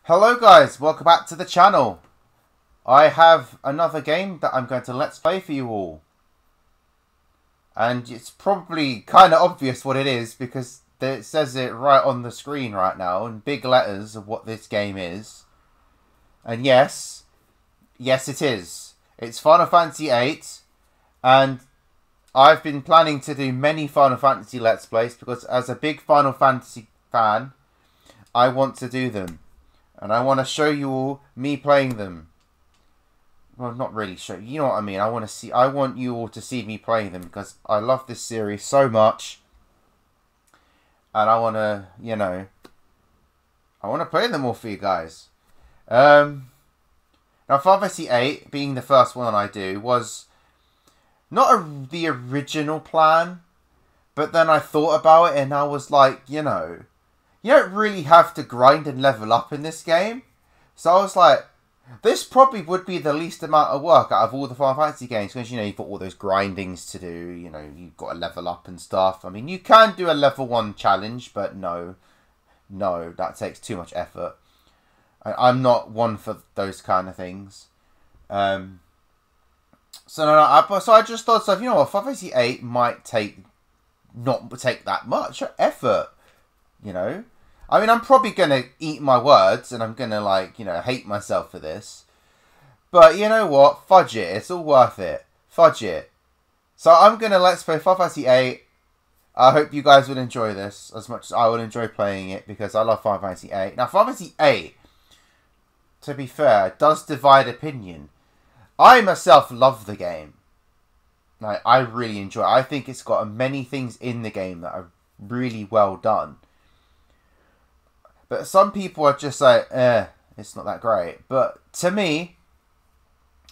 Hello guys, welcome back to the channel. I have another game that I'm going to let's play for you all. And it's probably kind of obvious what it is because it says it right on the screen right now in big letters of what this game is. And yes it is. It's Final Fantasy VIII, and I've been planning to do many Final Fantasy Let's Plays because as a big Final Fantasy fan, I want to do them. And I want to show you all me playing them. Well, not really show. You know what I mean. I want you all to see me playing them because I love this series so much. And I want to, I want to play them all for you guys. Now, Final Fantasy VIII, being the first one I do, was not the original plan. But then I thought about it and I was like, you don't really have to grind and level up in this game. So I was like, this probably would be the least amount of work out of all the Final Fantasy games. Because, you've got all those grindings to do. You've got to level up and stuff. I mean, you can do a level 1 challenge, but no, that takes too much effort. I'm not one for those kind of things. So I just thought, Final Fantasy VIII might not take that much effort. I mean, I'm probably going to eat my words and I'm going to, hate myself for this. But you know what? Fudge it. It's all worth it. Fudge it. So I'm going to let's play Final Fantasy VIII. I hope you guys will enjoy this as much as I will enjoy playing it because I love Final Fantasy VIII. Now, Final Fantasy VIII, to be fair, does divide opinion. I myself love the game. I really enjoy it. I think it's got many things in the game that are really well done. But some people are just like, it's not that great. But to me,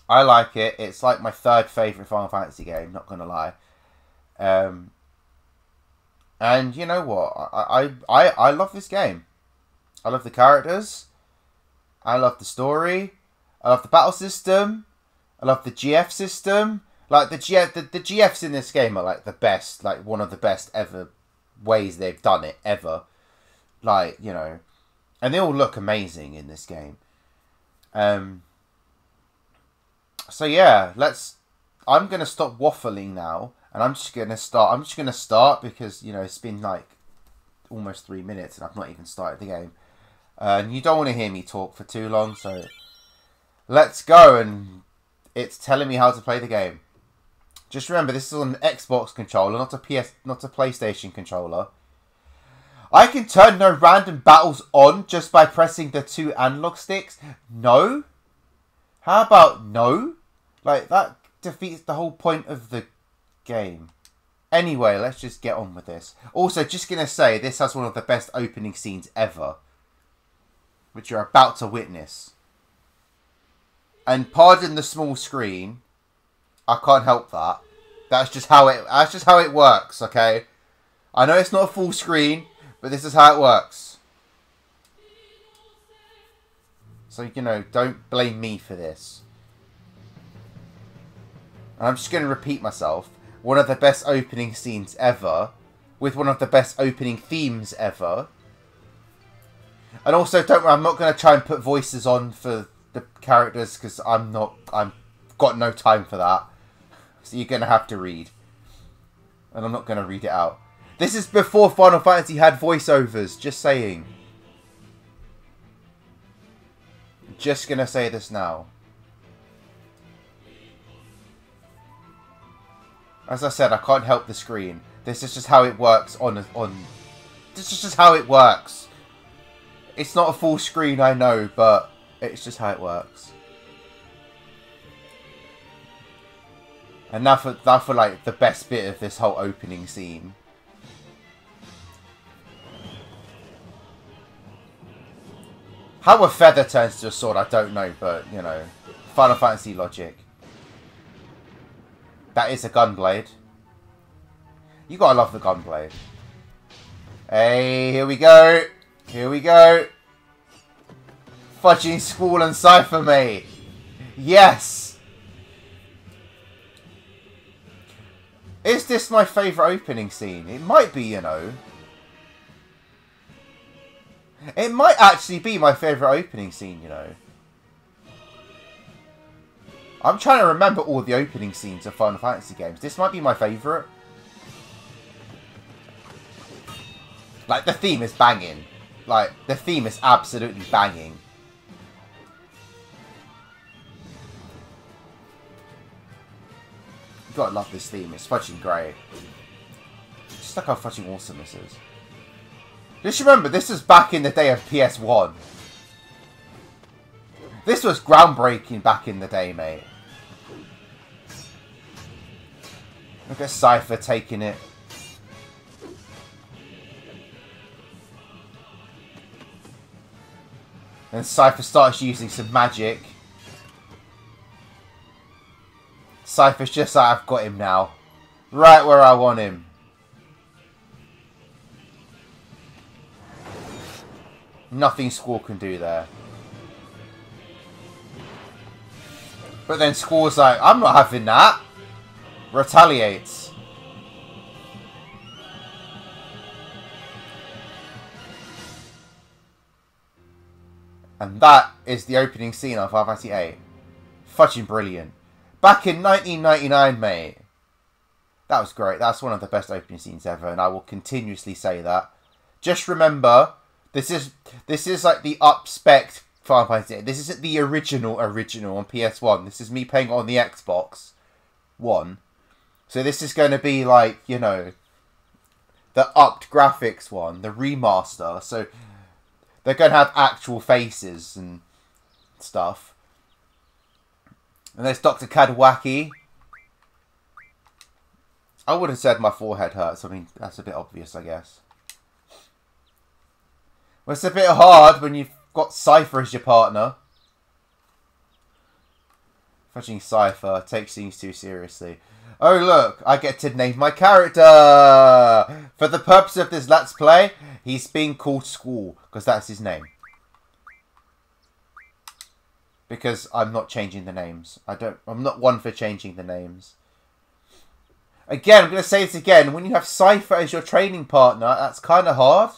I like it. It's like my third favourite Final Fantasy game, not going to lie. And you know what? I love this game. I love the characters. I love the story. I love the battle system. I love the GF system. Like, the GFs in this game are like the best. Like, one of the best ever ways they've done it, ever. Like, and they all look amazing in this game. So yeah, I'm going to stop waffling now. And I'm just going to start because, it's been like almost 3 minutes and I've not even started the game. And you don't want to hear me talk for too long, so let's go. And it's telling me how to play the game. Just remember, this is on an Xbox controller, not a PlayStation controller. I can turn no random battles on just by pressing the 2 analog sticks. No? How about no? Like, that defeats the whole point of the game. Anyway, let's just get on with this. Also, just going to say, this has one of the best opening scenes ever. Which you're about to witness. And pardon the small screen. I can't help that. That's just how it works, okay? I know it's not a full screen, but this is how it works. So, don't blame me for this. And I'm just going to repeat myself. One of the best opening scenes ever. With one of the best opening themes ever. And also, don't worry, I'm not going to try and put voices on for the characters. Because I've got no time for that. So you're going to have to read. And I'm not going to read it out. This is before Final Fantasy had voiceovers. Just saying. Just going to say this now. As I said, I can't help the screen. This is just how it works This is just how it works. It's not a full screen, I know, but it's just how it works. And now for like the best bit of this whole opening scene. How a feather turns to a sword, I don't know, but, Final Fantasy logic. That is a gunblade. You gotta love the gunblade. Hey, here we go. Here we go. Fudging Squall and Cypher me. Yes. Is this my favourite opening scene? It might be, It might actually be my favourite opening scene, you know. I'm trying to remember all the opening scenes of Final Fantasy games. This might be my favourite. Like, the theme is banging. Like, the theme is absolutely banging. You gotta love this theme. It's fucking great. Just look how fucking awesome this is. Just remember, this was back in the day of PS1. This was groundbreaking back in the day, mate. Look at Cypher taking it. And Cypher starts using some magic. Cypher's just like, I've got him now. Right where I want him. Nothing Squall can do there. But then Squall's like, I'm not having that. Retaliates. And that is the opening scene of Final Fantasy VIII. Fucking brilliant. Back in 1999, mate. That was great. That's one of the best opening scenes ever, and I will continuously say that. Just remember, this is like the up-spec Final Fantasy VIII. This isn't the original on PS1. This is me playing it on the Xbox One. So this is going to be like, you know, the upped graphics one, the remaster. So they're going to have actual faces and stuff. And there's Dr. Kadawaki. I would have said my forehead hurts. I mean, that's a bit obvious, I guess. Well, it's a bit hard when you've got Cypher as your partner. Fudging Cypher takes things too seriously. Oh look, I get to name my character! For the purpose of this Let's Play, he's being called Squall, because that's his name. Because I'm not changing the names. I'm not one for changing the names. Again, I'm going to say this again, when you have Cypher as your training partner, that's kind of hard.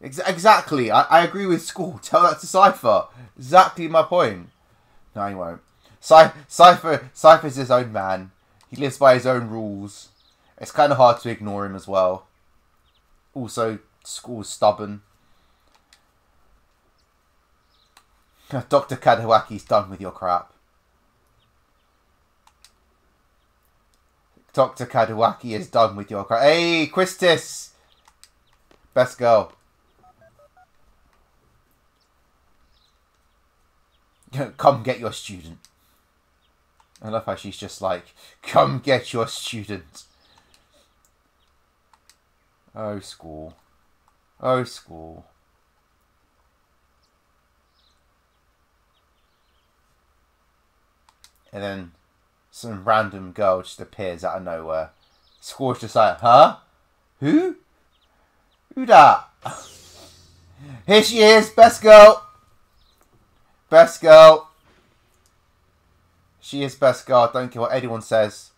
Exactly, I agree with Squall. Tell that to Cypher. Exactly my point. No, he won't. Cypher's his own man. He lives by his own rules. It's kind of hard to ignore him as well. Also, Squall's stubborn. Dr. Kadawaki's done with your crap. Dr. Kadawaki is done with your crap. Hey, Quistis! Best girl. Come get your student. I love how she's just like, come get your student. Oh, Squall. Oh, Squall. And then some random girl just appears out of nowhere. Squall's just like, huh? Who? Who that? Here she is, best girl. Best girl. She is best girl. Don't care what anyone says.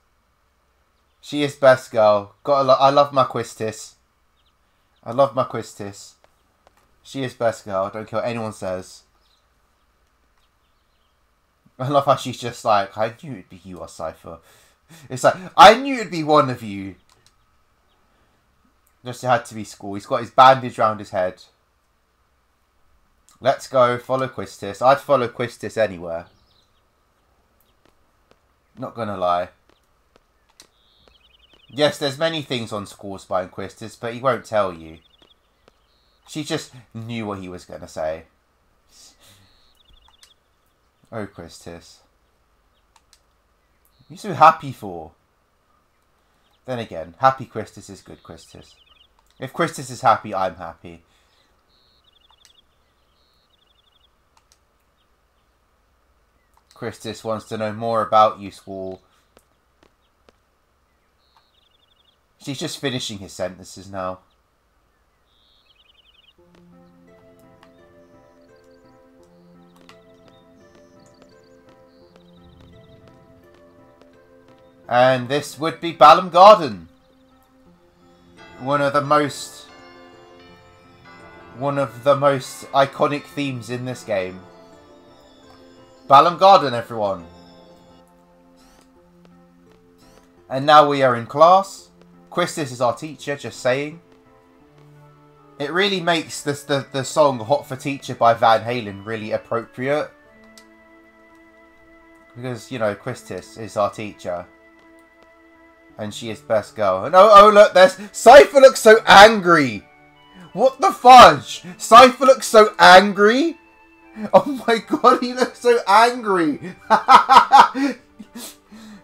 She is best girl. I love my Quistis. I love my Quistis. She is best girl. Don't care what anyone says. I love how she's just like, I knew it'd be you or Cypher. It's like, I knew it'd be one of you. Just it had to be Squall. He's got his bandage around his head. Let's go. Follow Quistis. I'd follow Quistis anywhere. Not gonna lie. Yes, there's many things on Squall's spine, Quistis, but he won't tell you. She just knew what he was gonna say. Oh, Quistis. What are you so happy for? Then again, happy Quistis is good Quistis. If Quistis is happy, I'm happy. Quistis wants to know more about you, Squall. She's just finishing his sentences now. And this would be Balam Garden. One of the most One of the most iconic themes in this game. Balam Garden, everyone. And now we are in class. Quistis is our teacher, just saying. It really makes the song Hot for Teacher by Van Halen really appropriate. Because, you know, Quistis is our teacher. And she is best girl. And oh look, Cypher looks so angry. What the fudge? Cypher looks so angry. Oh my god, he looks so angry.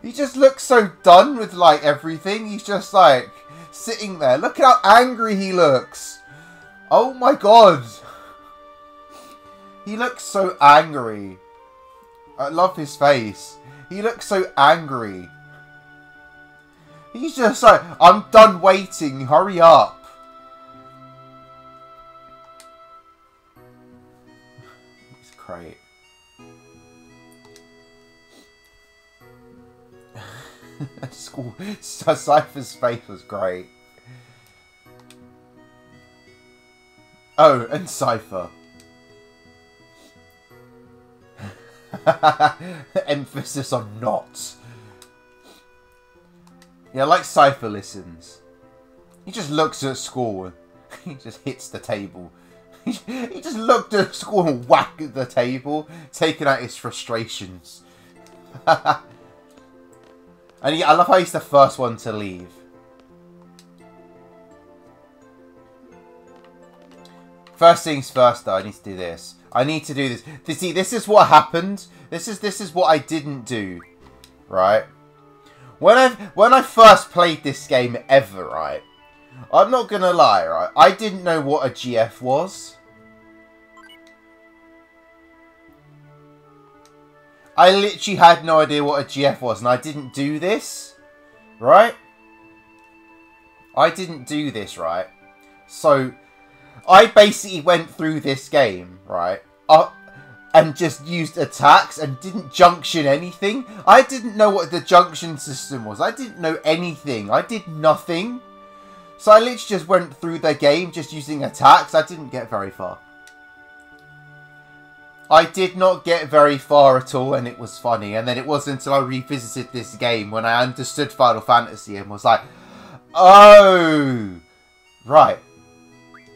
He just looks so done with, like, everything. He's just, like, sitting there. Look at how angry he looks. Oh my god. He looks so angry. I love his face. He looks so angry. He's just like, I'm done waiting. Hurry up. It's great. Cypher's face was great. Oh, and Cypher. Emphasis on not. Yeah, like Cypher listens. He just looks at school. He just hits the table. He just looked at school and whacked at the table, taking out his frustrations. And I love how he's the first one to leave. First things first, though, I need to do this. I need to do this. See, this is what happened. This is what I didn't do, right? When I first played this game ever, right? I'm not gonna lie, right? I didn't know what a GF was. I literally had no idea what a GF was, and I didn't do this, right? I didn't do this, right? So, I basically went through this game, right? And just used attacks and didn't junction anything. I didn't know what the junction system was. I didn't know anything. I did nothing. So I literally just went through the game just using attacks. I didn't get very far. I did not get very far at all, and it was funny. And then it wasn't until I revisited this game when I understood Final Fantasy and was like, oh, right.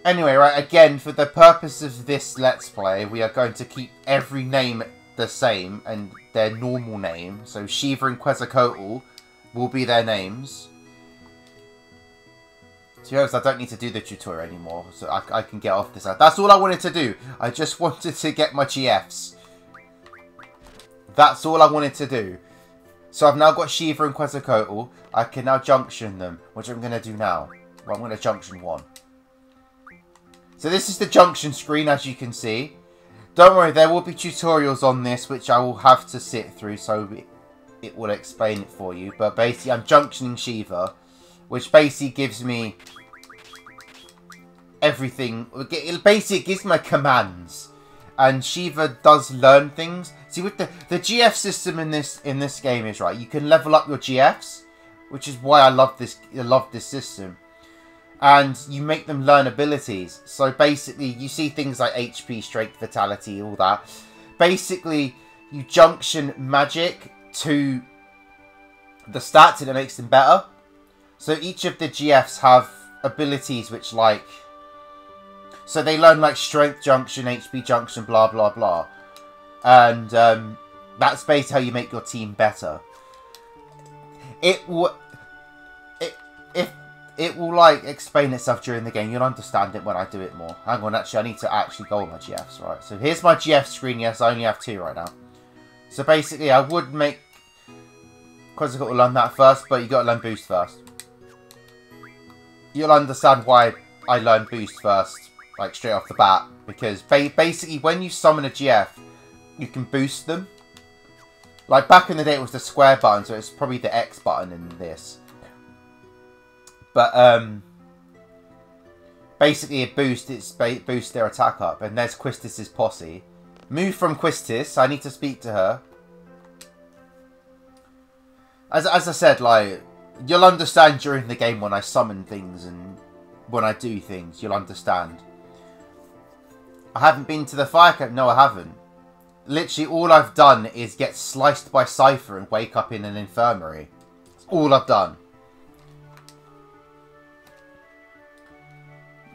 Anyway, right, again, for the purpose of this Let's Play, we are going to keep every name the same and their normal name. So Shiva and Quetzalcoatl will be their names. To be honest, I don't need to do the tutorial anymore, so I can get off this. That's all I wanted to do. I just wanted to get my GFs. That's all I wanted to do. So I've now got Shiva and Quetzalcoatl. I can now junction them, which I'm going to do now. Well, I'm going to junction one. So this is the junction screen, as you can see. Don't worry, there will be tutorials on this, which I will have to sit through, so it will explain it for you. But basically, I'm junctioning Shiva, which basically gives me everything. It basically gives my commands, and Shiva does learn things. See, with the GF system in this game is right. You can level up your GFs, which is why I love this system. And you make them learn abilities. So basically, you see things like HP, Strength, Vitality, all that. Basically, you junction magic to the stats and it makes them better. So each of the GFs have abilities which, like... So they learn, like, Strength Junction, HP Junction, blah, blah, blah. And that's basically how you make your team better. It will... It will, like, explain itself during the game. You'll understand it when I do it more. Hang on, actually, I need to actually go on my GFs, right? So here's my GF screen. Yes, I only have 2 right now. So basically, I would make... Because I've got to learn that first, but you got to learn Boost first. You'll understand why I learned Boost first, like, straight off the bat. Because basically, when you summon a GF, you can boost them. Like, back in the day, it was the square button, so it's probably the X button in this. But, basically it boosts their attack up. And there's Quistis' posse. Move from Quistis. I need to speak to her. As I said, like, you'll understand during the game when I summon things and when I do things. You'll understand. I haven't been to the fire camp. No, I haven't. Literally, all I've done is get sliced by Cypher and wake up in an infirmary. That's all I've done.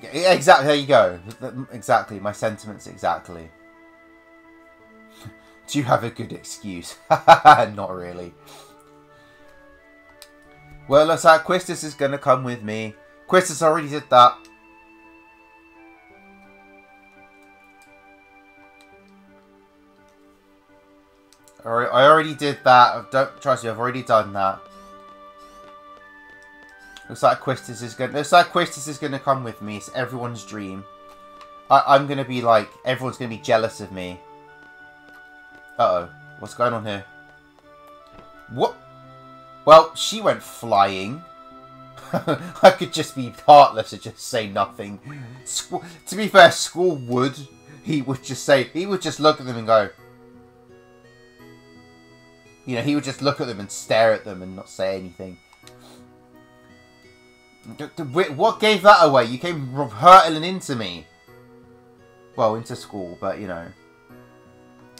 Yeah, exactly, there you go. Exactly, my sentiments exactly. Do you have a good excuse? Not really. Well, looks like Quistis is going to come with me. Quistis already did that. Alright, I already did that. Don't trust me, I've already done that. Looks like Quistis is gonna come with me. It's everyone's dream. I'm gonna be like, everyone's gonna be jealous of me. Uh-oh. What's going on here? What? Well, she went flying. I could just be heartless and just say nothing. To be fair, Squall would. He would just look at them and go. You know, he would just look at them and stare at them and not say anything. What gave that away? You came hurtling into me. Well, into school, but you know.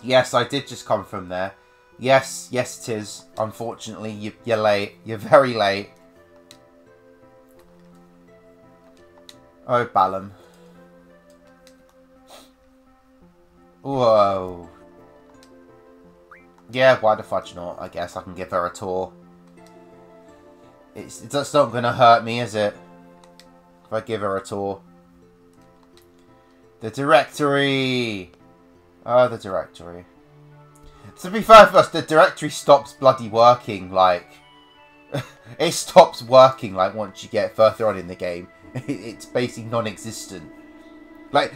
Yes, I did just come from there. Yes, yes it is. Unfortunately, you're late. You're very late. Oh, Balam. Whoa. Yeah, why the fudge not? I guess I can give her a tour. It's not going to hurt me, is it? If I give her a tour. The directory! Oh, the directory. To be fair for us, the directory stops bloody working, like... it stops working, like, once you get further on in the game. It's basically non-existent. Like,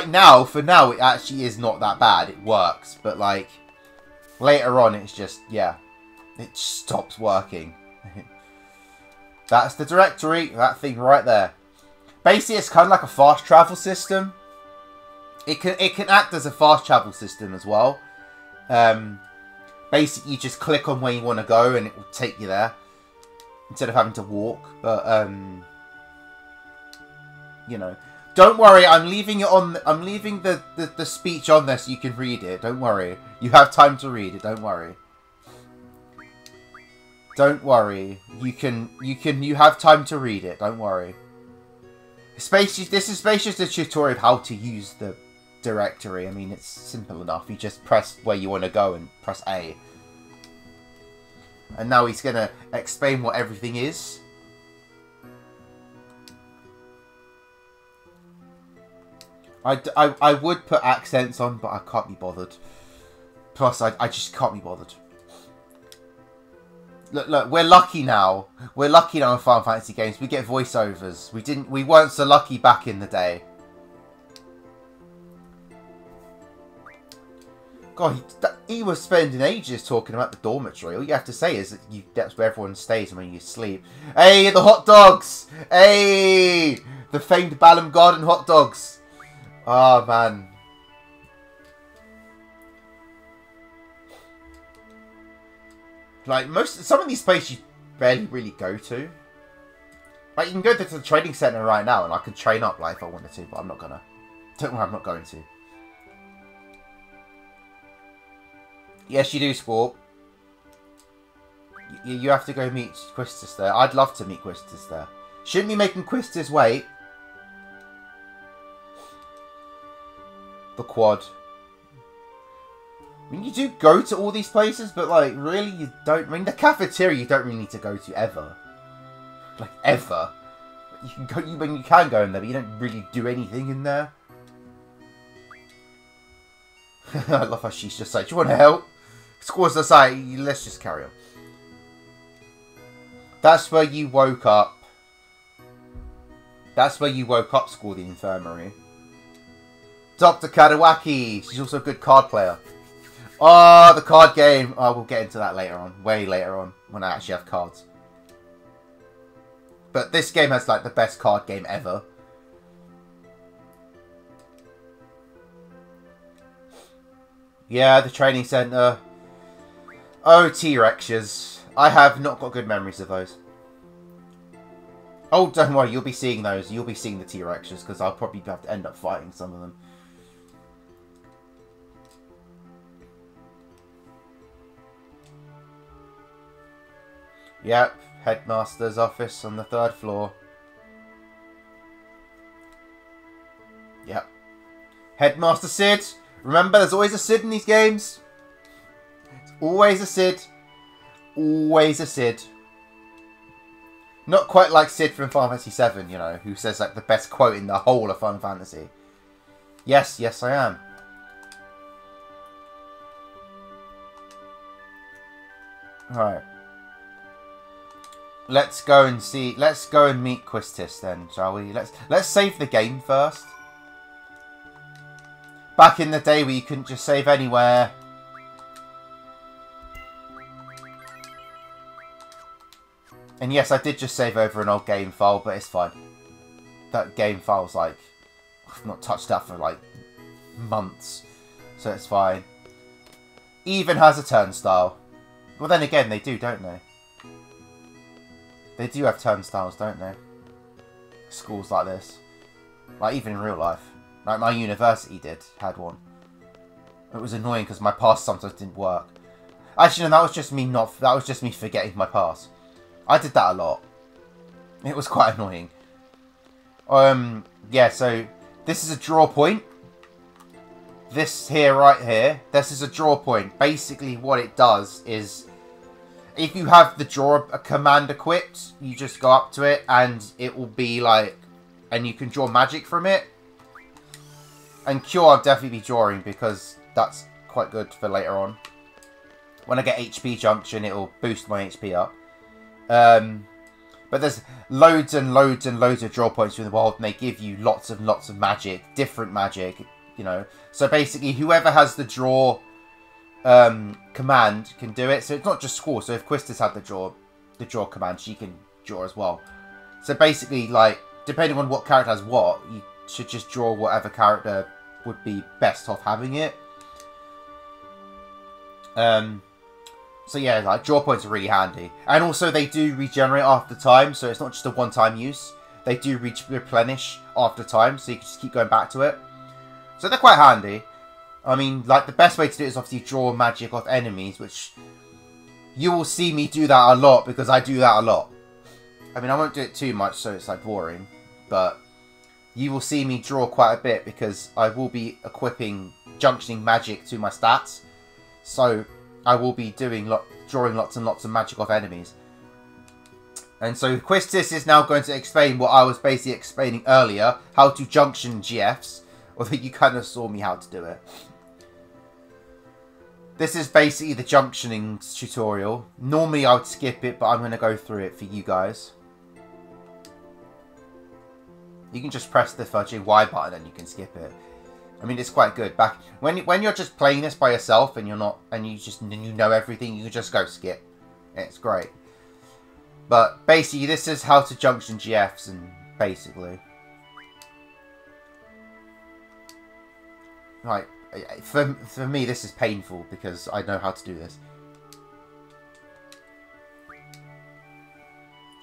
now, for now, it actually is not that bad. It works, but, like... later on, it's just, yeah. It stops working. That's the directory. That thing right there. Basically, it's kind of like a fast travel system. It can act as a fast travel system as well. Basically, you just click on where you want to go and it will take you there. Instead of having to walk. But, you know. Don't worry, I'm leaving it on. I'm leaving the speech on there so you can read it. Don't worry. You have time to read it, don't worry. Don't worry. You have time to read it, don't worry. This is basically a tutorial of how to use the directory. I mean, it's simple enough. You just press where you want to go and press A. And now he's going to explain what everything is. I would put accents on, but I can't be bothered. Plus, I just can't be bothered. Look, we're lucky now. We're lucky now in Final Fantasy games. We get voiceovers. We weren't so lucky back in the day. God, he was spending ages talking about the dormitory. All you have to say is that that's where everyone stays when you sleep. Hey, the hot dogs! Hey! The famed Balam Garden hot dogs. Oh, man. Like, some of these places you barely really go to. Like, you can go to the training centre right now and I could train up, like, if I wanted to, but I'm not gonna. Don't worry, I'm not going to. Yes, you do, Sport. You have to go meet Quistis there. I'd love to meet Quistis there. Shouldn't be making Quistis wait. The quad. I mean, you do go to all these places, but, like, really, you don't... I mean, the cafeteria you don't really need to go to, ever. Like, ever. You can go... you can go in there, but you don't really do anything in there. I love how she's just like, do you want to help? Squaw's aside, let's just carry on. That's where you woke up. That's where you woke up, Squaw, the infirmary. Dr. Kadawaki. She's also a good card player. Oh, the card game. Oh, we'll get into that later on. Way later on. When I actually have cards. But this game has, like, the best card game ever. Yeah, the training centre. Oh, T-Rexes. I have not got good memories of those. Oh, don't worry, you'll be seeing those. You'll be seeing the T-Rexes, because I'll probably have to end up fighting some of them. Yep, Headmaster's office on the 3rd floor. Yep. Headmaster Sid. Remember, there's always a Sid in these games. It's always a Sid. Always a Sid. Not quite like Sid from Final Fantasy VII, you know, who says like the best quote in the whole of Final Fantasy. Yes, yes I am. Alright. Let's go and see. Let's go and meet Quistis then, shall we? Let's save the game first. Back in the day where you couldn't just save anywhere. And yes, I did just save over an old game file, but it's fine. That game file's like, I've not touched that for like months, so it's fine. Even has a turnstile. Well, then again, they do, don't they? They do have turnstiles, don't they? Schools like this. Like, even in real life. Like, my university had one. It was annoying because my pass sometimes didn't work. Actually, no, that was just me that was just me forgetting my pass. I did that a lot. It was quite annoying. Yeah, so this is a draw point. This here, right here, this is a draw point. Basically, what it does is, if you have the draw a command equipped, you just go up to it and it will be like, and you can draw magic from it. And Cure I'll definitely be drawing because that's quite good for later on. When I get HP Junction, it will boost my HP up. But there's loads and loads and loads of draw points in the world, and they give you lots and lots of magic, different magic, you know. So basically, whoever has the draw command can do it. So it's not just Squall. So if Quistis had the draw command, she can draw as well. So basically, like, depending on what character has what, you should just draw whatever character would be best off having it. So yeah, like, draw points are really handy. And also they do regenerate after time, so it's not just a one-time use. They do replenish after time, so you can just keep going back to it. So they're quite handy. I mean, like, the best way to do it is obviously draw magic off enemies, which you will see me do that a lot, because I do that a lot. I mean, I won't do it too much, so it's, like, boring. But you will see me draw quite a bit, because I will be equipping junctioning magic to my stats. So I will be drawing lots and lots of magic off enemies. And so Quistis is now going to explain what I was basically explaining earlier, how to junction GFs, although you kind of saw me how to do it. This is basically the junctioning tutorial. Normally I would skip it, but I'm going to go through it for you guys. You can just press the fudging Y button and you can skip it. I mean, it's quite good. Back when you're just playing this by yourself and you know everything, you can just go skip. It's great. But basically, this is how to junction GFs, and basically, like, for me, this is painful because I know how to do this.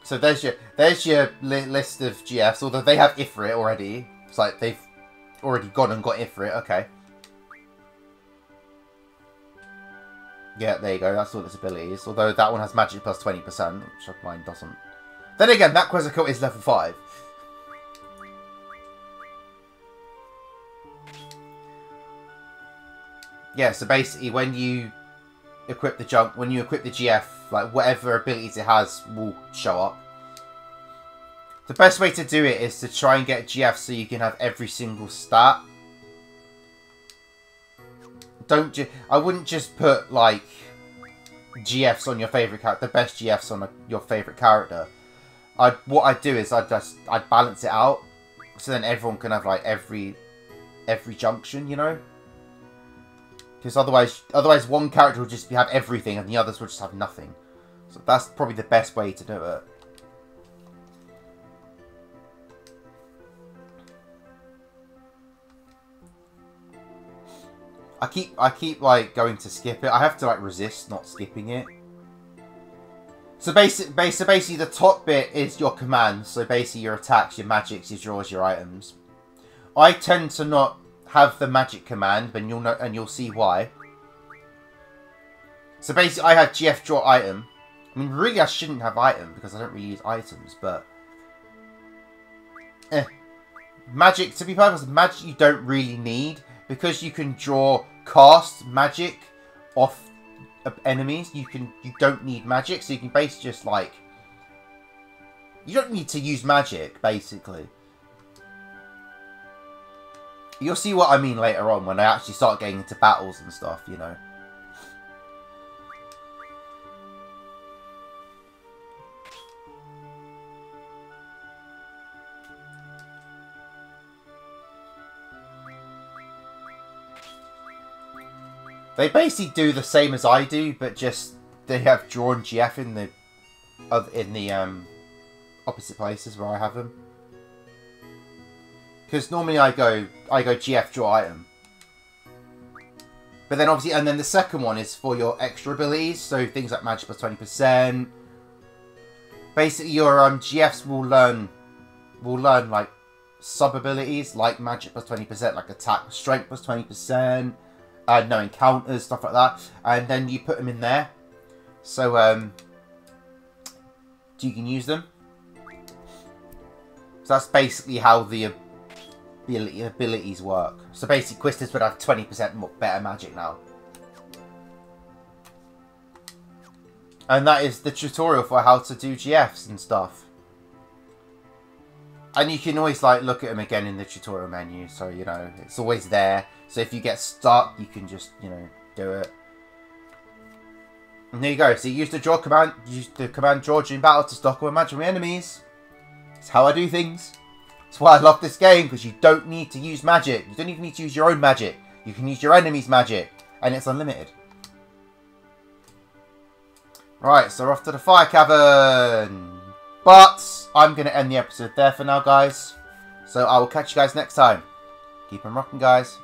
So there's your list of GFs, although they have Ifrit already. It's like they've already gone and got Ifrit, okay. Yeah, there you go, that's all its abilities. Although that one has magic plus 20%, which mine doesn't. Then again, that Quetzalcoatl is level 5. Yeah, so basically when you equip the GF, like whatever abilities it has will show up. The best way to do it is to try and get GF so you can have every single stat. I wouldn't just put like GFs on your favorite character, the best GFs on your favorite character. What I'd do is I'd balance it out, so then everyone can have like every junction, you know. Because otherwise one character will just have everything and the others will just have nothing. So that's probably the best way to do it. I keep like going to skip it. I have to like resist not skipping it. So basically the top bit is your commands. So basically your attacks, your magics, your draws, your items. I tend to not have the magic command, but you'll see why. So basically I have GF draw item. I mean, really I shouldn't have item because I don't really use items, but magic, to be perfect, magic you don't really need because you can cast magic off enemies. You don't need magic, so you can basically just like, you don't need to use magic basically. You'll see what I mean later on when I actually start getting into battles and stuff, you know. They basically do the same as I do, but just they have drawn GF in the opposite places where I have them. Because normally I go GF draw item, but then obviously, and then the second one is for your extra abilities, so things like magic plus 20%. Basically, your GFs will learn like sub abilities like magic plus 20%, like attack strength plus 20%. No encounters, stuff like that, and then you put them in there, so you can use them. So that's basically how the abilities work. So basically, Quistis would have 20% better magic now, and that is the tutorial for how to do GFs and stuff. And you can always like look at them again in the tutorial menu, so you know it's always there. So if you get stuck, you can just, you know, do it. And there you go. So you use the draw command, use the command draw during battle to stock or imaginary enemies. It's how I do things. That's why I love this game, because you don't need to use magic. You don't even need to use your own magic. You can use your enemy's magic, and it's unlimited. Right, so we're off to the fire cavern. But I'm going to end the episode there for now, guys. So I will catch you guys next time. Keep on rocking, guys.